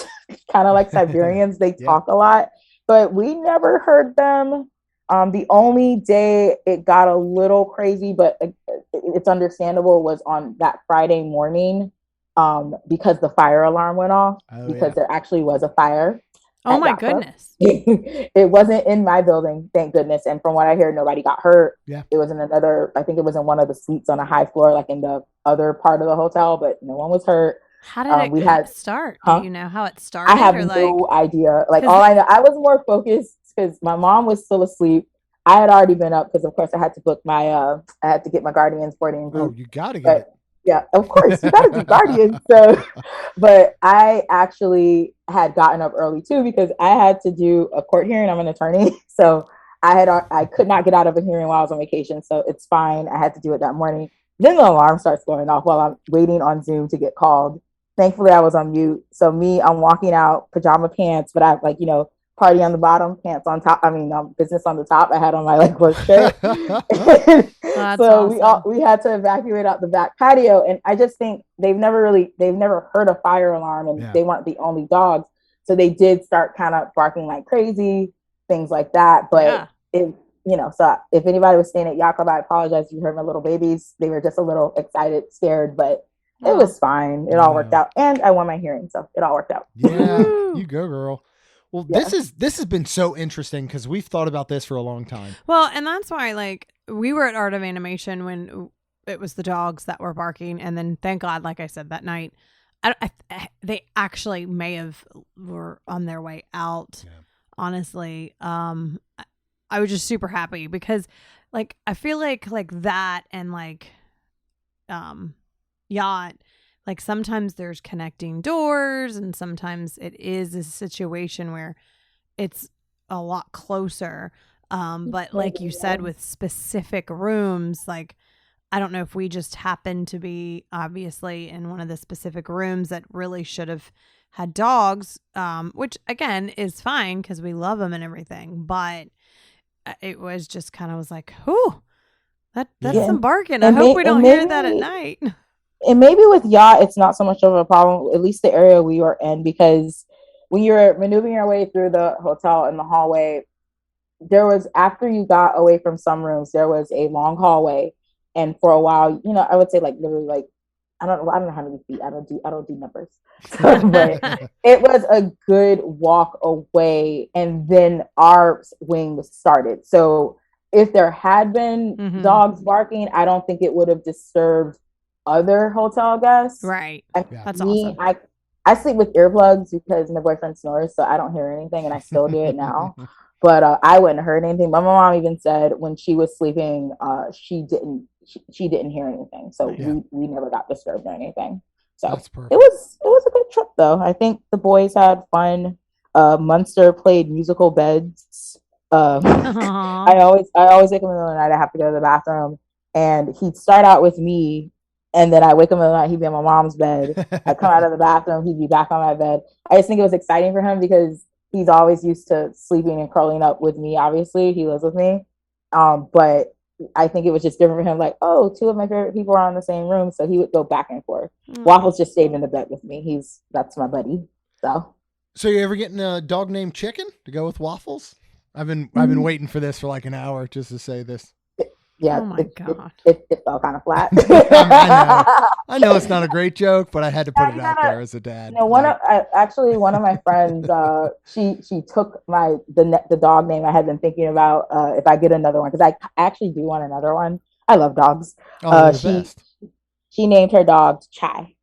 Speaker 4: kind of like Siberians. They talk a lot, but we never heard them The only day it got a little crazy, but it's understandable, was on that Friday morning, because the fire alarm went off, because there actually was a fire.
Speaker 3: Oh my goodness.
Speaker 4: It wasn't in my building, thank goodness. And from what I hear, nobody got hurt.
Speaker 1: Yeah.
Speaker 4: It was in another, I think it was in one of the suites on a high floor, like in the other part of the hotel, but no one was hurt.
Speaker 3: How did it start?
Speaker 4: Huh?
Speaker 3: Do you know how it started?
Speaker 4: I have no idea. Like, all I know, I was more focused because my mom was still asleep. I had already been up because, of course, I had to book my, I had to get my Guardians boarding group.
Speaker 1: Oh, you got to get it.
Speaker 4: Yeah, of course, you got to do Guardians. So, but I actually had gotten up early too because I had to do a court hearing. I'm an attorney, so I could not get out of a hearing while I was on vacation. So it's fine. I had to do it that morning. Then the alarm starts going off while I'm waiting on Zoom to get called. Thankfully, I was on mute. So I'm walking out, pajama pants, but I have, like, party on the bottom, pants on top. I mean, business on the top. I had on my work shirt. So awesome. we had to evacuate out the back patio. And I just think they've never heard a fire alarm, and they weren't the only dogs. So they did start kind of barking like crazy, things like that. But so if anybody was staying at Jakob, I apologize if you heard my little babies. They were just a little excited, scared, but it was fine. It all worked out. And I won my hearing, so it all worked out.
Speaker 1: Yeah, you go, girl. Well, this has been so interesting because we've thought about this for a long time.
Speaker 3: Well, and that's why, we were at Art of Animation when it was the dogs that were barking, and then thank God, like I said, that night, they actually were on their way out. Yeah. Honestly, I was just super happy because, I feel like that and yacht. Sometimes there's connecting doors, and sometimes it is a situation where it's a lot closer. But like you said, with specific rooms, I don't know if we just happened to be obviously in one of the specific rooms that really should have had dogs, which again is fine because we love them and everything. But it was just kind of was like, whew, that's some barking. I hope we don't hear that at night.
Speaker 4: And maybe with yacht, it's not so much of a problem, at least the area we were in, because when you're maneuvering your way through the hotel in the hallway, after you got away from some rooms, there was a long hallway. And for a while, I would say literally I don't know how many feet. I don't do numbers. But it was a good walk away. And then our wing started. So if there had been dogs barking, I don't think it would have disturbed other hotel guests.
Speaker 3: Right.
Speaker 4: That's awesome. I sleep with earplugs because my boyfriend snores, so I don't hear anything, and I still do it now. But I wouldn't have heard anything. My mom even said when she was sleeping, she didn't hear anything. So we never got disturbed or anything. So it was a good trip though. I think the boys had fun. Munster played musical beds. I always wake up in the middle of the night. I have to go to the bathroom, and he'd start out with me. And then I wake up in the night, he'd be on my mom's bed. I come out of the bathroom, he'd be back on my bed. I just think it was exciting for him because he's always used to sleeping and curling up with me. Obviously, he lives with me. But I think it was just different for him. Two of my favorite people are in the same room. So he would go back and forth. Waffles just stayed in the bed with me. That's my buddy. So
Speaker 1: you ever getting a dog named Chicken to go with Waffles? I've been waiting for this for an hour just to say this.
Speaker 4: Yeah,
Speaker 3: oh my God.
Speaker 4: It fell kind of flat.
Speaker 1: I know it's not a great joke, but I had to put it out there as a dad.
Speaker 4: One of my friends, she took the dog name I had been thinking about if I get another one, because I actually do want another one. I love dogs. She named her dog Chai.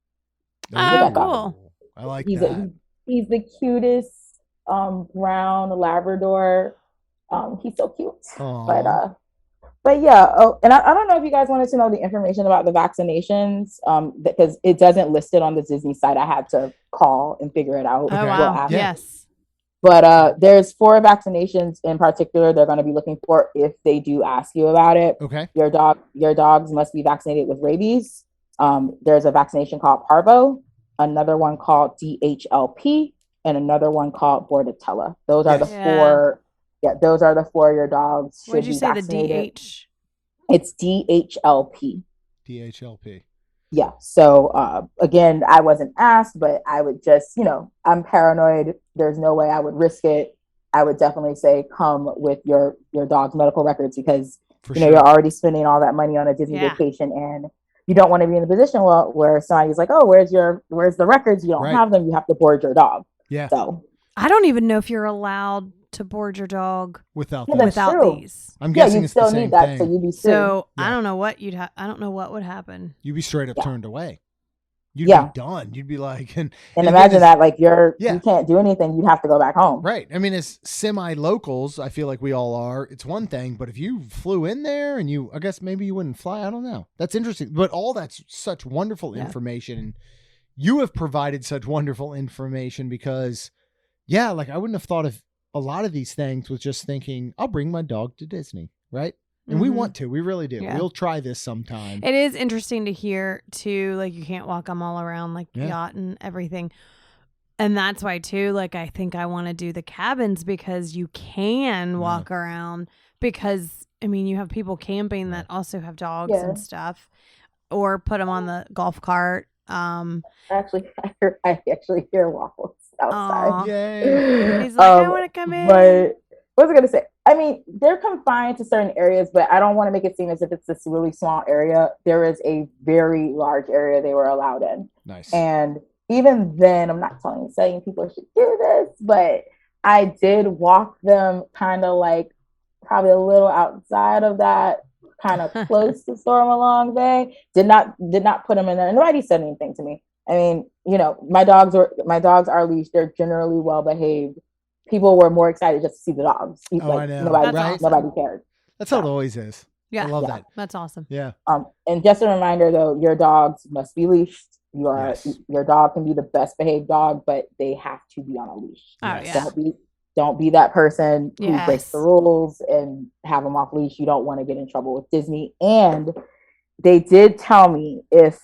Speaker 3: Oh, cool.
Speaker 1: I like that.
Speaker 4: He's the cutest brown Labrador. He's so cute. Aww. But yeah, and I don't know if you guys wanted to know the information about the vaccinations, because it doesn't list it on the Disney site. I had to call and figure it out.
Speaker 3: Oh, wow. Yes.
Speaker 4: But there's 4 vaccinations in particular they're going to be looking for if they do ask you about it.
Speaker 1: Okay.
Speaker 4: Your dogs must be vaccinated with rabies. There's a vaccination called Parvo, another one called DHLP, and another one called Bordetella. Those are the 4. Yeah, those are the 4 your dogs should be vaccinated. What did you say, the DH? It's DHLP.
Speaker 1: DHLP.
Speaker 4: Yeah. So, again, I wasn't asked, but I would just, I'm paranoid. There's no way I would risk it. I would definitely say come with your dog's medical records, because
Speaker 1: For
Speaker 4: you know
Speaker 1: sure.
Speaker 4: you're already spending all that money on a Disney
Speaker 3: Yeah.
Speaker 4: vacation, and you don't want to be in a position where somebody's like, oh, where's the records? You don't
Speaker 1: Right.
Speaker 4: have them. You have to board your dog.
Speaker 1: Yeah.
Speaker 4: So
Speaker 3: I don't even know if you're allowed to board your dog
Speaker 1: Without
Speaker 4: Yeah,
Speaker 1: that.
Speaker 4: that's
Speaker 3: without
Speaker 4: true.
Speaker 3: these.
Speaker 1: I'm
Speaker 4: yeah,
Speaker 1: guessing
Speaker 4: you
Speaker 1: it's the
Speaker 4: still
Speaker 1: same
Speaker 4: need that.
Speaker 1: thing.
Speaker 4: So you'd be sued.
Speaker 3: So
Speaker 1: Yeah.
Speaker 3: I don't know what I don't know what would happen.
Speaker 1: You'd be straight up
Speaker 4: Yeah.
Speaker 1: turned away. You'd
Speaker 4: Yeah.
Speaker 1: be done. You'd be like,
Speaker 4: and
Speaker 1: again,
Speaker 4: imagine
Speaker 1: as-
Speaker 4: that, like
Speaker 1: Yeah.
Speaker 4: you can't do anything. You'd have to go back home.
Speaker 1: Right. I mean, as semi-locals, I feel like we all are. It's one thing, but if you flew in there and I guess maybe you wouldn't fly. I don't know. That's interesting. But all that's such wonderful
Speaker 3: Yeah.
Speaker 1: information. And you have provided such wonderful information because, yeah, like I wouldn't have thought of a lot of these things with just thinking, I'll bring my dog to Disney, right? And we
Speaker 3: Mhm.
Speaker 1: want to. We really do.
Speaker 3: Yeah.
Speaker 1: We'll try this sometime.
Speaker 3: It is interesting to hear too, like you can't walk them all around like
Speaker 1: Yeah.
Speaker 3: yacht and everything. And that's why too, like I think I want to do the cabins because you can walk around, because I mean you have people camping that also have dogs
Speaker 4: Yeah.
Speaker 3: and stuff, or put them on the golf cart.
Speaker 4: Actually, I actually hear waffles outside.
Speaker 3: Aw.
Speaker 1: Yay.
Speaker 3: He's like, I want to come in.
Speaker 4: But what was I going to say? I mean, they're confined to certain areas, but I don't want to make it seem as if it's this really small area. There is a very large area they were allowed in.
Speaker 1: Nice.
Speaker 4: And even then, I'm not saying people should do this, but I did walk them kind of like probably a little outside of that, kind of close to Stormalong Bay. Did not put them in there. Nobody said anything to me. I mean, you know, my dogs are leashed. They're generally well behaved. People were more excited just to see the dogs.
Speaker 1: I know.
Speaker 4: Nobody,
Speaker 3: That's
Speaker 4: nobody cared.
Speaker 1: That's how it always is.
Speaker 3: Yeah.
Speaker 1: I love
Speaker 4: Yeah.
Speaker 1: that.
Speaker 3: That's awesome.
Speaker 1: Yeah.
Speaker 4: And just a reminder though, your dogs must be leashed.
Speaker 1: Yes.
Speaker 4: Your dog can be the best behaved dog, but they have to be on a leash.
Speaker 3: Oh
Speaker 1: Yes.
Speaker 3: yeah.
Speaker 4: Don't be that person who
Speaker 3: Yes.
Speaker 4: breaks the rules and have them off leash. You don't want to get in trouble with Disney. And they did tell me if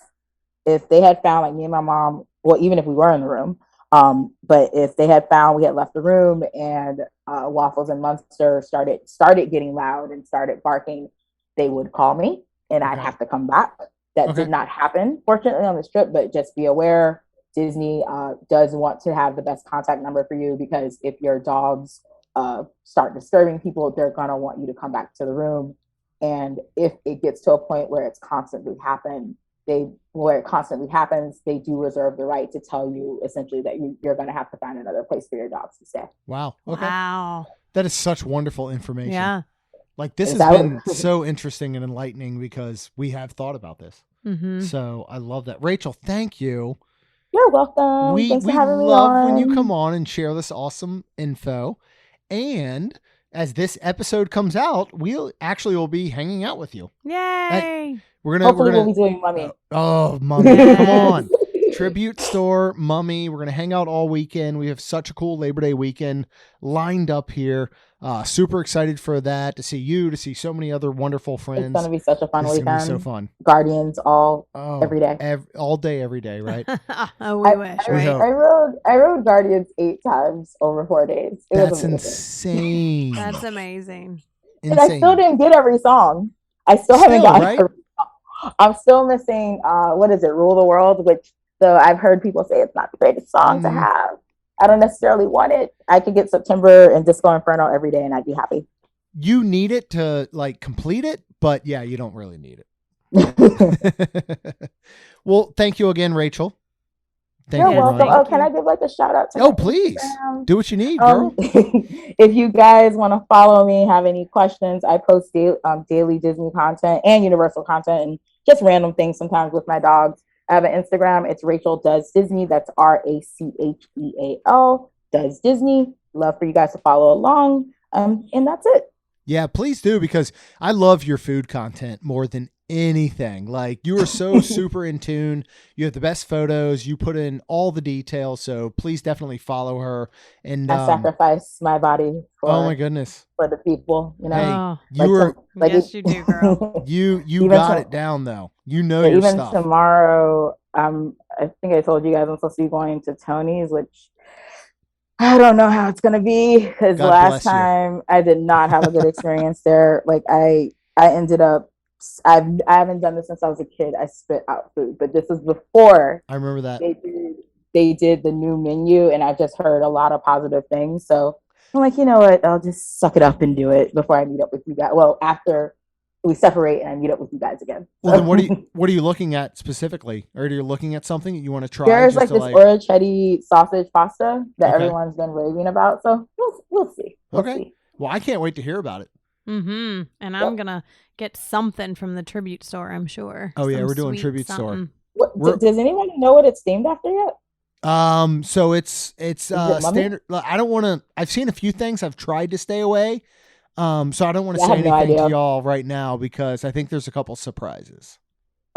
Speaker 4: they had found, like me and my mom, well, even if we were in the room, but if they had found we had left the room and Waffles and Munster started getting loud and started barking, they would call me and I'd have to come back. That did not happen, fortunately, on this trip, but just be aware, Disney does want to have the best contact number for you, because if your dogs start disturbing people, they're going to want you to come back to the room. And if it gets to a point where it constantly happens, they do reserve the right to tell you essentially that you're going to have to find another place for your dogs to stay.
Speaker 1: Wow. Okay.
Speaker 3: Wow.
Speaker 1: That is such wonderful information.
Speaker 3: Yeah.
Speaker 1: Like this
Speaker 4: Is
Speaker 1: has
Speaker 4: that
Speaker 1: been
Speaker 4: what-
Speaker 1: so interesting and enlightening because we have thought about this.
Speaker 3: Mm-hmm.
Speaker 1: So I love that. Racheal, thank you.
Speaker 4: You're welcome.
Speaker 1: We
Speaker 4: Thanks for having me
Speaker 1: love
Speaker 4: on.
Speaker 1: when you come on and share this awesome info. And as this episode comes out, we'll be hanging out with you.
Speaker 3: Yay.
Speaker 4: Hopefully we'll be doing Mummy.
Speaker 1: Oh, Mummy,
Speaker 3: Yes.
Speaker 1: come on. Tribute store, Mummy. We're going to hang out all weekend. We have such a cool Labor Day weekend lined up here. Super excited for that, to see you, to see so many other wonderful friends.
Speaker 4: It's going to be such a fun
Speaker 1: It's
Speaker 4: weekend.
Speaker 1: gonna be so fun.
Speaker 4: Guardians every day.
Speaker 1: All day, every day, right?
Speaker 3: Oh, we wish,
Speaker 1: We
Speaker 3: right?
Speaker 1: hope.
Speaker 4: I rode Guardians 8 times over 4 days. It
Speaker 1: That's
Speaker 4: was amazing.
Speaker 1: insane.
Speaker 3: That's amazing.
Speaker 4: And I still didn't get every song. I still haven't
Speaker 1: Still,
Speaker 4: gotten
Speaker 1: right?
Speaker 4: every song. I'm still missing, what is it, Rule the World, which though I've heard people say it's not the greatest song to have. I don't necessarily want it. I could get September and Disco Inferno every day and I'd be happy.
Speaker 1: You need it to like complete it, but yeah, you don't really need it. Well, thank you again, Racheal. Thank
Speaker 4: You're
Speaker 1: you,
Speaker 4: welcome.
Speaker 1: Rhonda.
Speaker 4: Oh, can I give like a shout out to
Speaker 1: Oh,
Speaker 4: my
Speaker 1: please.
Speaker 4: Instagram?
Speaker 1: Do what you need, girl.
Speaker 4: If you guys want to follow me, have any questions, I post daily Disney content and Universal content and just random things sometimes with my dogs. I have an Instagram. It's Racheal Does Disney. That's Racheal Does Disney. Love for you guys to follow along. And that's it.
Speaker 1: Yeah, please do, because I love your food content more than anything. Like, you are so super in tune. You have the best photos. You put in all the details. So please definitely follow her. And
Speaker 4: I sacrifice my body for,
Speaker 1: oh my goodness,
Speaker 4: for the people. You know,
Speaker 1: hey,
Speaker 3: Oh,
Speaker 1: you were
Speaker 3: yes, you do, girl.
Speaker 1: you
Speaker 4: Even
Speaker 1: got it down though. You know your
Speaker 4: even
Speaker 1: stuff.
Speaker 4: tomorrow, I think I told you guys I'm supposed to be going to Tony's, which I don't know how it's gonna be, because
Speaker 1: God
Speaker 4: last
Speaker 1: bless you.
Speaker 4: time I did not have a good experience there. Like I ended up, I haven't done this since I was a kid. I spit out food, but this is before
Speaker 1: I remember that.
Speaker 4: they did the new menu, and I just heard a lot of positive things. So I'm like, you know what? I'll just suck it up and do it before I meet up with you guys. Well, after we separate and I meet up with you guys again.
Speaker 1: Well, then what are you looking at specifically? Or are you looking at something that you want to try?
Speaker 4: There's like this Marchetti sausage pasta that everyone's been raving about. So we'll see. We'll see.
Speaker 1: Well, I can't wait to hear about it.
Speaker 3: Mm-hmm. And I'm going to get something from the tribute store, I'm sure.
Speaker 1: Oh, yeah, we're doing tribute store.
Speaker 4: Does anybody know what it's named after yet?
Speaker 1: So it's standard. I don't want to. I've seen a few things. I've tried to stay away. So I don't want to say anything to y'all right now because I think there's a couple surprises.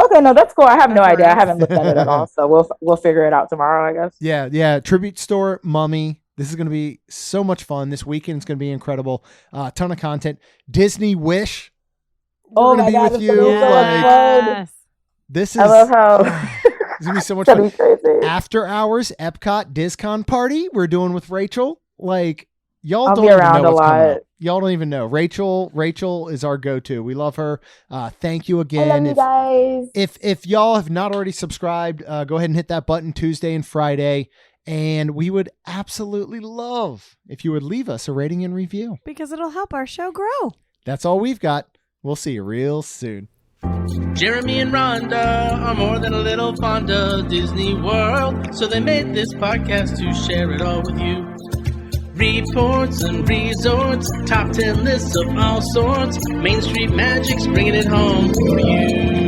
Speaker 4: Okay, no, that's cool. I have no idea. I haven't looked at it at all, so we'll figure it out tomorrow, I guess.
Speaker 1: Yeah. Tribute store, Mummy. This is going to be so much fun. This weekend is going to be incredible. A ton of content. Disney Wish. We're going to be with you.
Speaker 3: Yes.
Speaker 1: This is.
Speaker 4: I love how.
Speaker 1: It's going to be so much fun. After hours, Epcot DizCon party we're doing with Racheal. Like, y'all don't even know what's coming up. Y'all don't even know. Racheal is our go-to. We love her. Thank you again.
Speaker 4: I love you guys.
Speaker 1: If y'all have not already subscribed, go ahead and hit that button Tuesday and Friday. And we would absolutely love if you would leave us a rating and review.
Speaker 3: Because it'll help our show grow.
Speaker 1: That's all we've got. We'll see you real soon.
Speaker 2: Jeremy and Rhonda are more than a little fond of Disney World, so they made this podcast to share it all with you. Reports and resorts, top 10 lists of all sorts, Main Street Magic's bringing it home for you.